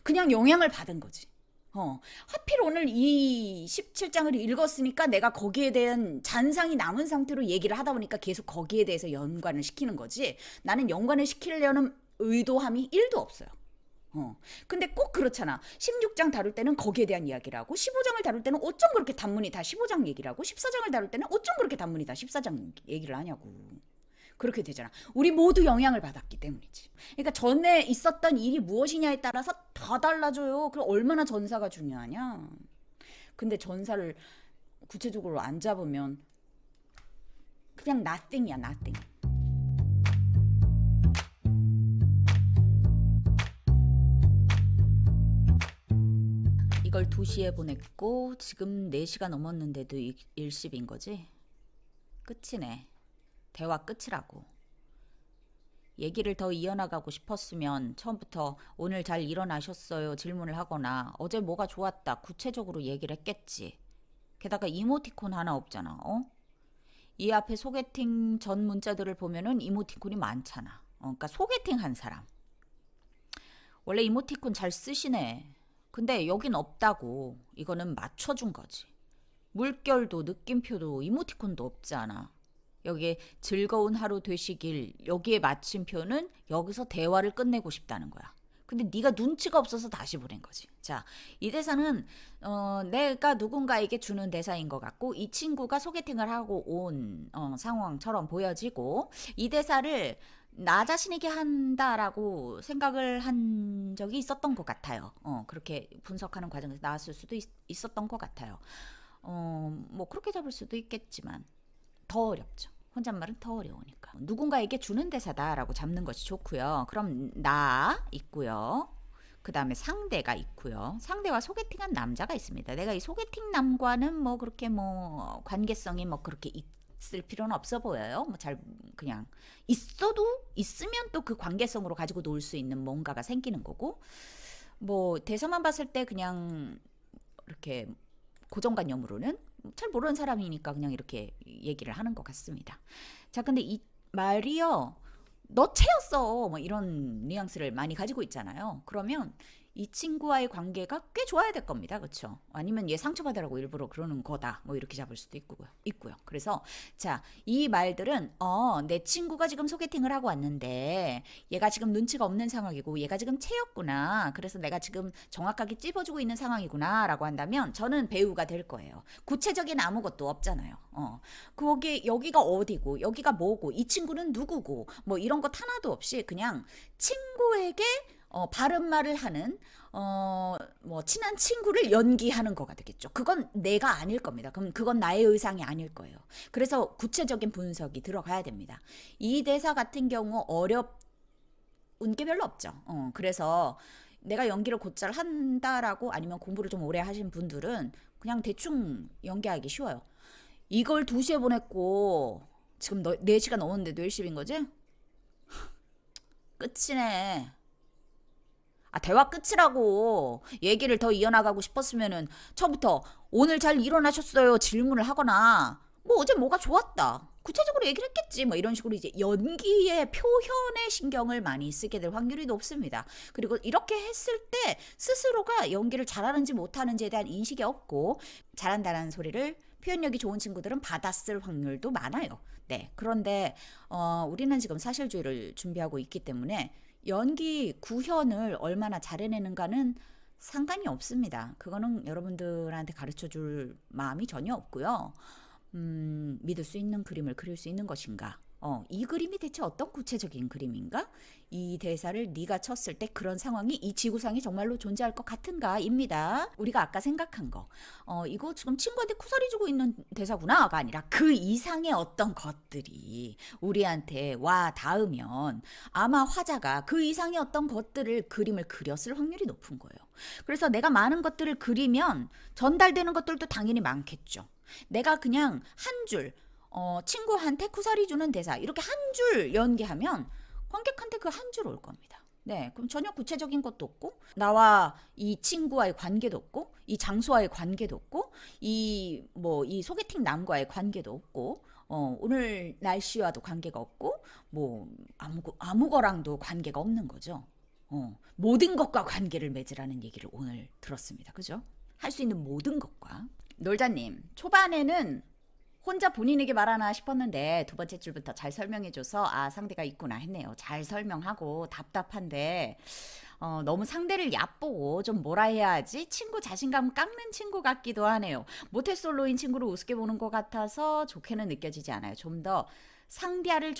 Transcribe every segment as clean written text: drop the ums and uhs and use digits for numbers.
그냥 영향을 받은 거지. 하필 오늘 이 17장을 읽었으니까 내가 거기에 대한 잔상이 남은 상태로 얘기를 하다 보니까 계속 거기에 대해서 연관을 시키는 거지. 나는 연관을 시키려는 의도함이 1도 없어요. 근데 꼭 그렇잖아. 16장 다룰 때는 거기에 대한 이야기를 하고 15장을 다룰 때는 어쩜 그렇게 단문이 다 15장 얘기를 하고 14장을 다룰 때는 어쩜 그렇게 단문이 다 14장 얘기를 하냐고. 그렇게 되잖아. 우리 모두 영향을 받았기 때문이지. 그러니까 전에 있었던 일이 무엇이냐에 따라서 다 달라져요. 그럼 얼마나 전사가 중요하냐. 근데 전사를 구체적으로 안 잡으면 그냥 nothing이야, nothing. 이걸 2시에 보냈고 지금 4시가 넘었는데도 일십인 거지? 끝이네. 대화 끝이라고. 얘기를 더 이어나가고 싶었으면 처음부터 오늘 잘 일어나셨어요 질문을 하거나 어제 뭐가 좋았다 구체적으로 얘기를 했겠지. 게다가 이모티콘 하나 없잖아. 이 앞에 소개팅 전 문자들을 보면은 이모티콘이 많잖아. 그러니까 소개팅 한 사람. 원래 이모티콘 잘 쓰시네. 근데 여긴 없다고. 이거는 맞춰준 거지. 물결도 느낌표도 이모티콘도 없잖아. 여기에 즐거운 하루 되시길 여기에 마침표는 여기서 대화를 끝내고 싶다는 거야. 근데 네가 눈치가 없어서 다시 보낸 거지. 자, 이 대사는 내가 누군가에게 주는 대사인 것 같고 이 친구가 소개팅을 하고 온 상황처럼 보여지고 이 대사를 나 자신에게 한다라고 생각을 한 적이 있었던 것 같아요. 그렇게 분석하는 과정에서 나왔을 수도 있었던 것 같아요. 뭐 그렇게 잡을 수도 있겠지만 더 어렵죠. 혼잣말은 더 어려우니까. 누군가에게 주는 대사다라고 잡는 것이 좋고요. 그럼 나 있고요. 그 다음에 상대가 있고요. 상대와 소개팅한 남자가 있습니다. 내가 이 소개팅 남과는 뭐 그렇게 뭐 관계성이 뭐 그렇게 있을 필요는 없어 보여요. 뭐 잘 그냥 있으면 또 그 관계성으로 가지고 놀 수 있는 뭔가가 생기는 거고 뭐 대사만 봤을 때 그냥 이렇게 고정관념으로는 잘 모르는 사람이니까 그냥 이렇게 얘기를 하는 것 같습니다. 자, 근데 이 말이요, 너 채였어. 뭐 이런 뉘앙스를 많이 가지고 있잖아요. 그러면 이 친구와의 관계가 꽤 좋아야 될 겁니다. 그렇죠? 아니면 얘 상처받으라고 일부러 그러는 거다. 뭐 이렇게 잡을 수도 있고요. 그래서 자, 이 말들은 내 친구가 지금 소개팅을 하고 왔는데 얘가 지금 눈치가 없는 상황이고 얘가 지금 채였구나. 그래서 내가 지금 정확하게 찝어주고 있는 상황이구나 라고 한다면 저는 배우가 될 거예요. 구체적인 아무것도 없잖아요. 여기가 어디고 여기가 뭐고 이 친구는 누구고 뭐 이런 것 하나도 없이 그냥 친구에게 바른 말을 하는 뭐 친한 친구를 연기하는 거가 되겠죠. 그건 내가 아닐 겁니다. 그럼 그건 나의 의상이 아닐 거예요. 그래서 구체적인 분석이 들어가야 됩니다. 이 대사 같은 경우 어려운 게 별로 없죠. 그래서 내가 연기를 곧잘 한다라고 아니면 공부를 좀 오래 하신 분들은 그냥 대충 연기하기 쉬워요. 이걸 2시에 보냈고 지금 4시가 넘었는데도 일십인 거지? 끝이네. 대화 끝이라고. 얘기를 더 이어나가고 싶었으면은 처음부터 오늘 잘 일어나셨어요 질문을 하거나 뭐 어제 뭐가 좋았다 구체적으로 얘기를 했겠지 뭐 이런 식으로 이제 연기의 표현에 신경을 많이 쓰게 될 확률이 높습니다. 그리고 이렇게 했을 때 스스로가 연기를 잘하는지 못하는지에 대한 인식이 없고 잘한다는 소리를 표현력이 좋은 친구들은 받았을 확률도 많아요. 네, 그런데 우리는 지금 사실주의를 준비하고 있기 때문에 연기 구현을 얼마나 잘해내는가는 상관이 없습니다. 그거는 여러분들한테 가르쳐 줄 마음이 전혀 없고요. 믿을 수 있는 그림을 그릴 수 있는 것인가? 이 그림이 대체 어떤 구체적인 그림인가? 이 대사를 네가 쳤을 때 그런 상황이 이 지구상에 정말로 존재할 것 같은가? 입니다. 우리가 아까 생각한 거. 이거 지금 친구한테 쿠사리 주고 있는 대사구나가 아니라 그 이상의 어떤 것들이 우리한테 와 닿으면 아마 화자가 그 이상의 어떤 것들을 그림을 그렸을 확률이 높은 거예요. 그래서 내가 많은 것들을 그리면 전달되는 것들도 당연히 많겠죠. 내가 그냥 한 줄, 친구한테 쿠사리 주는 대사 이렇게 한 줄 연기하면 관객한테 그 한 줄 올 겁니다. 네, 그럼 전혀 구체적인 것도 없고 나와 이 친구와의 관계도 없고 이 장소와의 관계도 없고 이 소개팅 남과의 관계도 없고 오늘 날씨와도 관계가 없고 뭐 아무거랑도 관계가 없는 거죠. 모든 것과 관계를 맺으라는 얘기를 오늘 들었습니다. 그죠? 할 수 있는 모든 것과. 놀자님, 초반에는 혼자 본인에게 말하나 싶었는데 두 번째 줄부터 잘 설명해줘서 아, 상대가 있구나 했네요. 잘 설명하고 답답한데 너무 상대를 얕보고 좀 뭐라 해야 하지? 친구 자신감 깎는 친구 같기도 하네요. 모태솔로인 친구를 우습게 보는 것 같아서 좋게는 느껴지지 않아요. 좀 더 상대를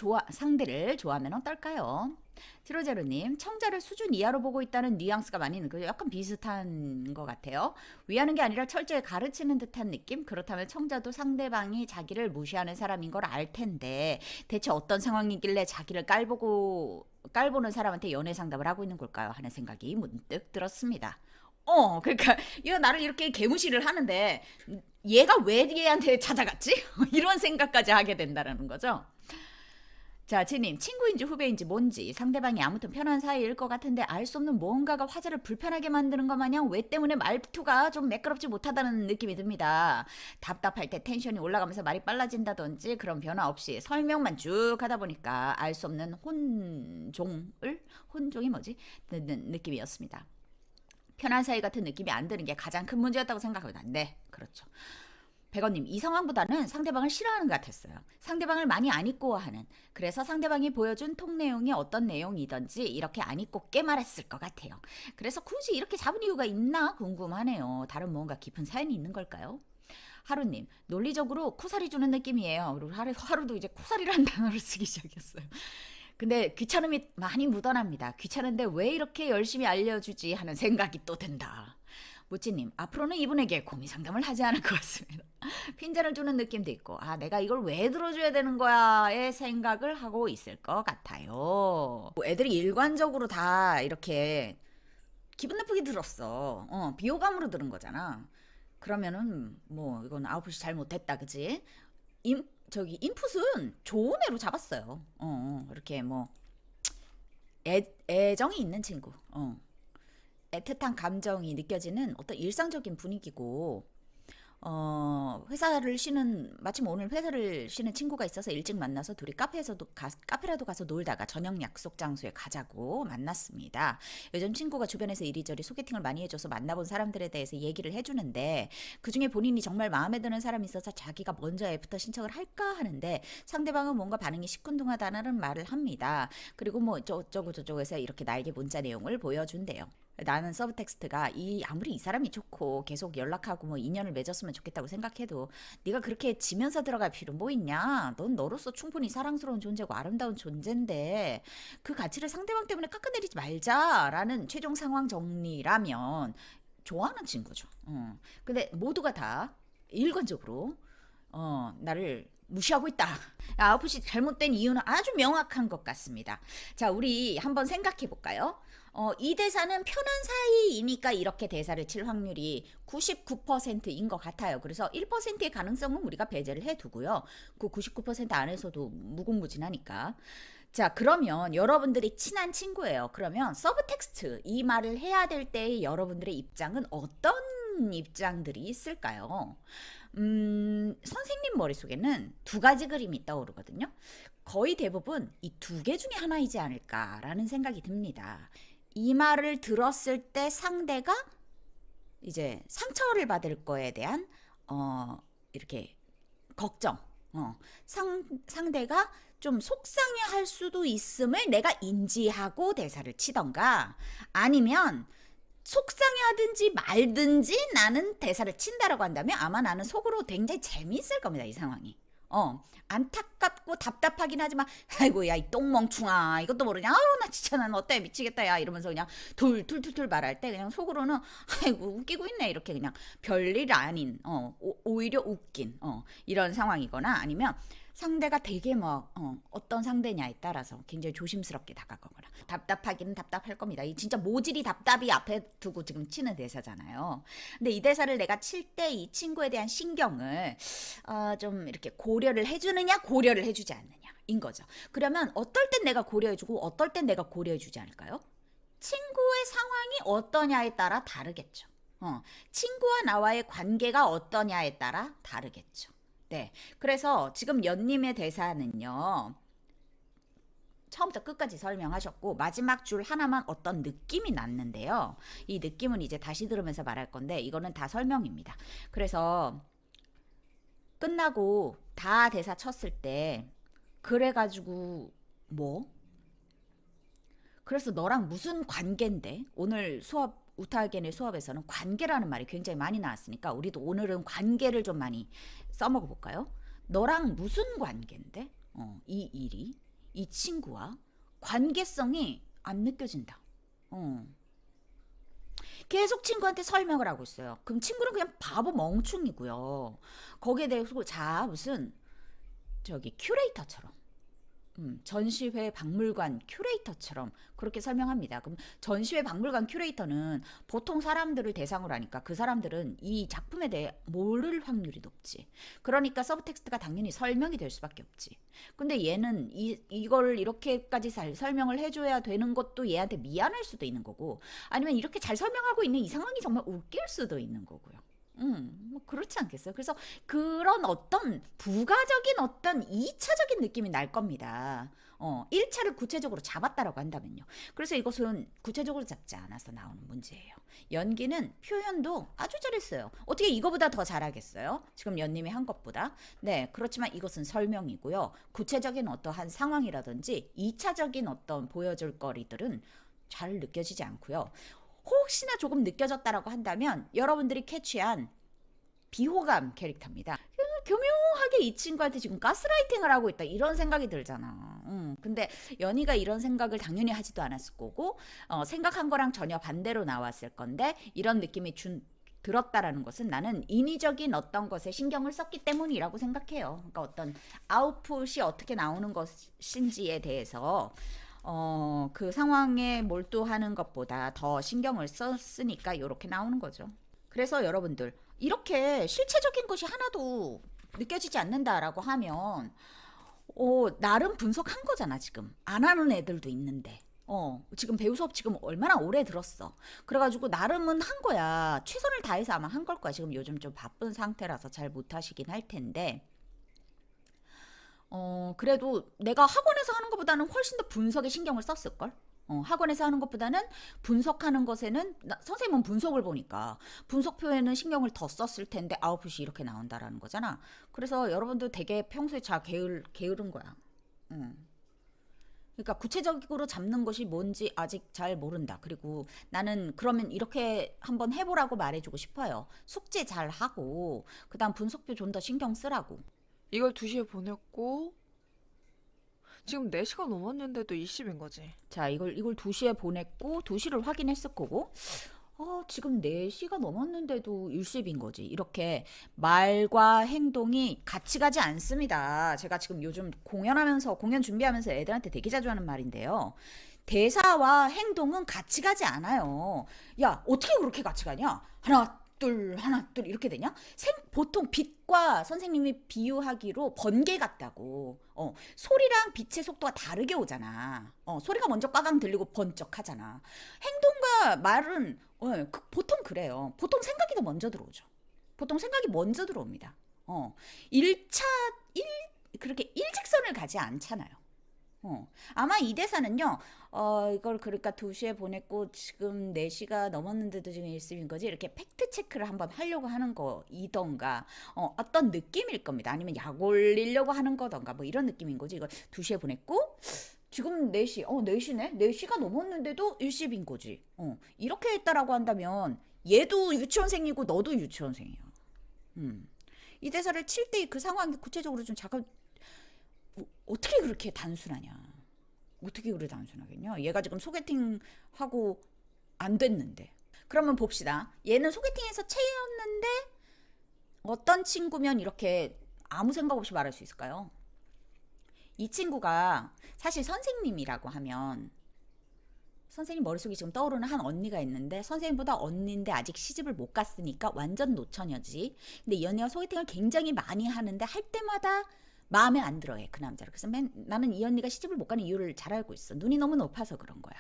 좋아하면 어떨까요? 지로제로님, 청자를 수준 이하로 보고 있다는 뉘앙스가 많이 있는 거 약간 비슷한 것 같아요. 위하는 게 아니라 철저히 가르치는 듯한 느낌? 그렇다면 청자도 상대방이 자기를 무시하는 사람인 걸 알 텐데 대체 어떤 상황이길래 자기를 깔보는 사람한테 연애 상담을 하고 있는 걸까요? 하는 생각이 문득 들었습니다. 그러니까 얘가 나를 이렇게 개무시를 하는데 얘가 왜 얘한테 찾아갔지? 이런 생각까지 하게 된다는 거죠. 자, 지님, 친구인지 후배인지 뭔지 상대방이 아무튼 편한 사이일 것 같은데 알 수 없는 무언가가 화제를 불편하게 만드는 것 마냥 왜 때문에 말투가 좀 매끄럽지 못하다는 느낌이 듭니다. 답답할 때 텐션이 올라가면서 말이 빨라진다든지 그런 변화 없이 설명만 쭉 하다 보니까 알 수 없는 혼종이 뭐지? 드는 느낌이었습니다. 편한 사이 같은 느낌이 안 드는 게 가장 큰 문제였다고 생각합니다. 네, 그렇죠. 백원님, 이 상황보다는 상대방을 싫어하는 것 같았어요. 상대방을 많이 안 입고하는. 그래서 상대방이 보여준 톡 내용이 어떤 내용이든지 이렇게 안 입고게 말했을 것 같아요. 그래서 굳이 이렇게 잡은 이유가 있나 궁금하네요. 다른 뭔가 깊은 사연이 있는 걸까요? 하루님, 논리적으로 쿠사리 주는 느낌이에요. 그리고 하루도 이제 쿠사리라는 단어를 쓰기 시작했어요. 근데 귀찮음이 많이 묻어납니다. 귀찮은데 왜 이렇게 열심히 알려주지 하는 생각이 또 든다. 무찌님, 앞으로는 이분에게 고민 상담을 하지 않을 것 같습니다. 핀잔을 주는 느낌도 있고, 아, 내가 이걸 왜 들어줘야 되는 거야의 생각을 하고 있을 것 같아요. 뭐 애들이 일관적으로 다 이렇게 기분 나쁘게 들었어. 비호감으로 들은 거잖아. 그러면은 뭐 이건 아웃풋이 잘못됐다, 그지? 인풋은 좋은 애로 잡았어요. 이렇게 뭐 애정이 있는 친구. 애틋한 감정이 느껴지는 어떤 일상적인 분위기고 마침 오늘 회사를 쉬는 친구가 있어서 일찍 만나서 둘이 카페라도 가서 놀다가 저녁 약속 장소에 가자고 만났습니다. 요즘 친구가 주변에서 이리저리 소개팅을 많이 해줘서 만나본 사람들에 대해서 얘기를 해주는데 그중에 본인이 정말 마음에 드는 사람이 있어서 자기가 먼저 애프터 신청을 할까 하는데 상대방은 뭔가 반응이 시큰둥하다는 말을 합니다. 그리고 뭐 저쪽에서 이렇게 나에게 문자 내용을 보여준대요. 나는 서브텍스트가 아무리 이 사람이 좋고 계속 연락하고 뭐 인연을 맺었으면 좋겠다고 생각해도 네가 그렇게 지면서 들어갈 필요 뭐 있냐? 넌 너로서 충분히 사랑스러운 존재고 아름다운 존재인데 그 가치를 상대방 때문에 깎아내리지 말자라는 최종 상황 정리라면 좋아하는 친구죠. 근데 모두가 다 일관적으로 나를 무시하고 있다. 아웃풋이 잘못된 이유는 아주 명확한 것 같습니다. 자, 우리 한번 생각해 볼까요? 이 대사는 편한 사이이니까 이렇게 대사를 칠 확률이 99%인 것 같아요. 그래서 1%의 가능성은 우리가 배제를 해두고요. 그 99% 안에서도 무궁무진하니까. 자, 그러면 여러분들이 친한 친구예요. 그러면 서브텍스트, 이 말을 해야 될 때의 여러분들의 입장은 어떤 입장들이 있을까요? 선생님 머릿속에는 두 가지 그림이 떠오르거든요. 거의 대부분 이 두 개 중에 하나이지 않을까라는 생각이 듭니다. 이 말을 들었을 때 상대가 이제 상처를 받을 거에 대한 이렇게 걱정, 상대가 좀 속상해할 수도 있음을 내가 인지하고 대사를 치던가 아니면 속상해하든지 말든지 나는 대사를 친다라고 한다면 아마 나는 속으로 굉장히 재미있을 겁니다. 이 상황이. 안타깝고 답답하긴 하지만 아이고 야 이 똥멍충아 이것도 모르냐 아우 나 진짜 난 어때 미치겠다 야 이러면서 그냥 툴툴툴툴 말할 때 그냥 속으로는 아이고 웃기고 있네 이렇게 그냥 별일 아닌 오히려 웃긴 이런 상황이거나 아니면 상대가 되게 막 어떤 상대냐에 따라서 굉장히 조심스럽게 다가가거나 답답하기는 답답할 겁니다. 이 진짜 모질이 답답이 앞에 두고 지금 치는 대사잖아요. 근데 이 대사를 내가 칠 때 이 친구에 대한 신경을 좀 이렇게 고려를 해주느냐 고려를 해주지 않느냐인 거죠. 그러면 어떨 땐 내가 고려해주고 어떨 땐 내가 고려해주지 않을까요? 친구의 상황이 어떠냐에 따라 다르겠죠. 친구와 나와의 관계가 어떠냐에 따라 다르겠죠. 네. 그래서 지금 연님의 대사는요. 처음부터 끝까지 설명하셨고 마지막 줄 하나만 어떤 느낌이 났는데요. 이 느낌은 이제 다시 들으면서 말할 건데 이거는 다 설명입니다. 그래서 끝나고 다 대사 쳤을 때 그래가지고 뭐? 그래서 너랑 무슨 관계인데? 오늘 수업 우타겐의 수업에서는 관계라는 말이 굉장히 많이 나왔으니까 우리도 오늘은 관계를 좀 많이 써먹어 볼까요? 너랑 무슨 관계인데? 이 일이 이 친구와 관계성이 안 느껴진다. 어. 계속 친구한테 설명을 하고 있어요. 그럼 친구는 그냥 바보 멍충이고요. 거기에 대해서 자 무슨 저기 큐레이터처럼 전시회 박물관 큐레이터처럼 그렇게 설명합니다. 그럼 전시회 박물관 큐레이터는 보통 사람들을 대상으로 하니까 그 사람들은 이 작품에 대해 모를 확률이 높지. 그러니까 서브텍스트가 당연히 설명이 될 수밖에 없지. 근데 얘는 이걸 이렇게까지 잘 설명을 해줘야 되는 것도 얘한테 미안할 수도 있는 거고 아니면 이렇게 잘 설명하고 있는 이 상황이 정말 웃길 수도 있는 거고요. 뭐 그렇지 않겠어요? 그래서 그런 어떤 부가적인 어떤 2차적인 느낌이 날 겁니다. 1차를 구체적으로 잡았다라고 한다면요. 그래서 이것은 구체적으로 잡지 않아서 나오는 문제예요. 연기는 표현도 아주 잘했어요. 어떻게 이거보다 더 잘하겠어요? 지금 연님이 한 것보다. 네, 그렇지만 이것은 설명이고요. 구체적인 어떠한 상황이라든지 2차적인 어떤 보여줄 거리들은 잘 느껴지지 않고요. 혹시나 조금 느껴졌다라고 한다면 여러분들이 캐치한 비호감 캐릭터입니다. 교묘하게 이 친구한테 지금 가스라이팅을 하고 있다 이런 생각이 들잖아. 근데 연희가 이런 생각을 당연히 하지도 않았을 거고 생각한 거랑 전혀 반대로 나왔을 건데 이런 느낌이 들었다라는 것은 나는 인위적인 어떤 것에 신경을 썼기 때문이라고 생각해요. 그러니까 어떤 아웃풋이 어떻게 나오는 것인지에 대해서 그 상황에 몰두하는 것보다 더 신경을 썼으니까 이렇게 나오는 거죠. 그래서 여러분들 이렇게 실체적인 것이 하나도 느껴지지 않는다라고 하면 나름 분석한 거잖아 지금. 안 하는 애들도 있는데. 지금 배우 수업 지금 얼마나 오래 들었어. 그래가지고 나름은 한 거야. 최선을 다해서 아마 한 걸 거야. 지금 요즘 좀 바쁜 상태라서 잘 못하시긴 할 텐데. 그래도 내가 학원에서 하는 것보다는 훨씬 더 분석에 신경을 썼을걸? 학원에서 하는 것보다는 분석하는 것에는 선생님은 분석을 보니까 분석 표에는 신경을 더 썼을 텐데 아웃풋이 이렇게 나온다라는 거잖아. 그래서 여러분도 되게 평소에 잘 게으른 거야. 그러니까 구체적으로 잡는 것이 뭔지 아직 잘 모른다. 그리고 나는 그러면 이렇게 한번 해보라고 말해주고 싶어요. 숙제 잘 하고 그다음 분석표 좀 더 신경 쓰라고. 이걸 2시에 보냈고 지금 4시가 넘었는데도 20인 거지. 자, 이걸 2시에 보냈고 2시를 확인했을 거고 지금 4시가 넘었는데도 일십인 거지. 이렇게 말과 행동이 같이 가지 않습니다. 제가 지금 요즘 공연 준비하면서 애들한테 되게 자주 하는 말인데요. 대사와 행동은 같이 가지 않아요. 야, 어떻게 그렇게 같이 가냐? 하나, 둘 이렇게 되냐? 보통 빛과 선생님이 비유하기로 번개 같다고. 소리랑 빛의 속도가 다르게 오잖아. 소리가 먼저 꽝꽝 들리고 번쩍 하잖아. 행동과 말은 보통 그래요. 보통 생각이 더 먼저 들어오죠. 보통 생각이 먼저 들어옵니다. 1차, 일 그렇게 일직선을 가지 않잖아요. 아마 이 대사는요, 이걸 그러니까 2시에 보냈고 지금 4시가 넘었는데도 지금 일습인 거지? 이렇게 팩트 체크를 한번 하려고 하는 거이던가, 어떤 느낌일 겁니다. 아니면 약 올리려고 하는 거던가, 뭐 이런 느낌인 거지. 이걸 2시에 보냈고, 지금 4시, 4시네? 4시가 넘었는데도 일십인 거지. 이렇게 했다라고 한다면, 얘도 유치원생이고 너도 유치원생이야. 이 대사를 칠 때 그 상황이 구체적으로 좀 잠깐, 어떻게 그렇게 단순하냐? 어떻게 그래 단순하겠냐? 얘가 지금 소개팅 하고 안 됐는데. 그러면 봅시다. 얘는 소개팅에서 채였는데 어떤 친구면 이렇게 아무 생각 없이 말할 수 있을까요? 이 친구가 사실 선생님이라고 하면 선생님 머릿속에 지금 떠오르는 한 언니가 있는데 선생님보다 언니인데 아직 시집을 못 갔으니까 완전 노처녀지. 근데 이 언니가 소개팅을 굉장히 많이 하는데 할 때마다 마음에 안 들어해 그 남자를. 그래서 나는 이 언니가 시집을 못 가는 이유를 잘 알고 있어. 눈이 너무 높아서 그런 거야.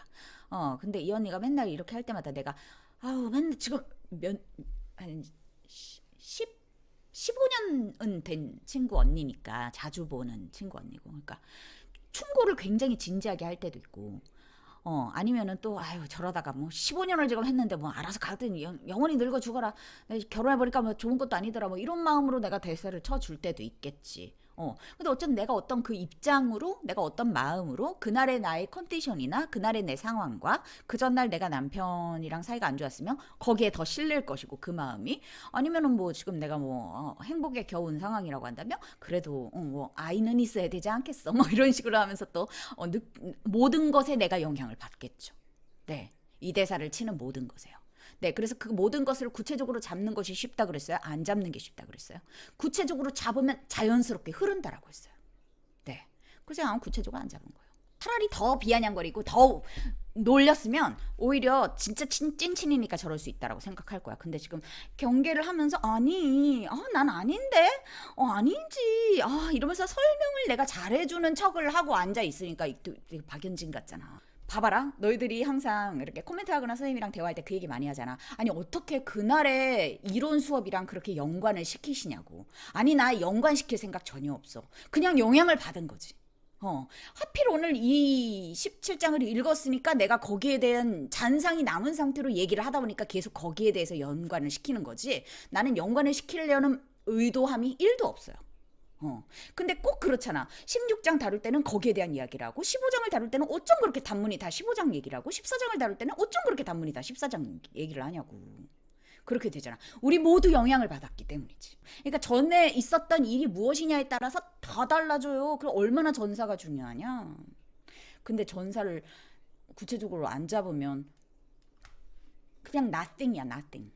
근데 이 언니가 맨날 이렇게 할 때마다 내가 맨날 지금 한 15년은 된 친구 언니니까 자주 보는 친구 언니고 그러니까 충고를 굉장히 진지하게 할 때도 있고, 아니면은 또, 아유, 저러다가 뭐 15년을 지금 했는데 뭐 알아서 가든 영원히 늙어 죽어라. 내가 결혼해버릴까 뭐 좋은 것도 아니더라. 뭐 이런 마음으로 내가 대사를 쳐줄 때도 있겠지. 근데 어쨌든 내가 어떤 그 입장으로, 내가 어떤 마음으로 그날의 나의 컨디션이나 그날의 내 상황과 그 전날 내가 남편이랑 사이가 안 좋았으면 거기에 더 실릴 것이고 그 마음이 아니면은 뭐 지금 내가 뭐 행복에 겨운 상황이라고 한다면 그래도 뭐 아이는 있어야 되지 않겠어. 뭐 이런 식으로 하면서 또 모든 것에 내가 영향을 받겠죠. 네. 이 대사를 치는 모든 것에요. 네, 그래서 그 모든 것을 구체적으로 잡는 것이 쉽다 그랬어요? 안 잡는 게 쉽다 그랬어요? 구체적으로 잡으면 자연스럽게 흐른다라고 했어요. 네, 그래서 난 구체적으로 안 잡은 거예요. 차라리 더 비아냥거리고 더 놀렸으면 오히려 진짜 찐친이니까 저럴 수 있다라고 생각할 거야. 근데 지금 경계를 하면서 아니, 난 아닌데, 아닌지, 이러면서 설명을 내가 잘해주는 척을 하고 앉아 있으니까 되게 박연진 같잖아. 봐봐라. 너희들이 항상 이렇게 코멘트 하거나 선생님이랑 대화할 때 그 얘기 많이 하잖아. 아니 어떻게 그날의 이론 수업이랑 그렇게 연관을 시키시냐고. 아니 나 연관시킬 생각 전혀 없어. 그냥 영향을 받은 거지. 하필 오늘 이 17장을 읽었으니까 내가 거기에 대한 잔상이 남은 상태로 얘기를 하다 보니까 계속 거기에 대해서 연관을 시키는 거지. 나는 연관을 시키려는 의도함이 1도 없어요. 근데 꼭 그렇잖아. 16장 다룰 때는 거기에 대한 이야기를 하고 15장을 다룰 때는 어쩜 그렇게 단문이 다 15장 얘기를 하고 14장을 다룰 때는 어쩜 그렇게 단문이 다 14장 얘기를 하냐고. 그렇게 되잖아. 우리 모두 영향을 받았기 때문이지. 그러니까 전에 있었던 일이 무엇이냐에 따라서 다 달라져요. 그럼 얼마나 전사가 중요하냐. 근데 전사를 구체적으로 안 잡으면 그냥 nothing이야, nothing.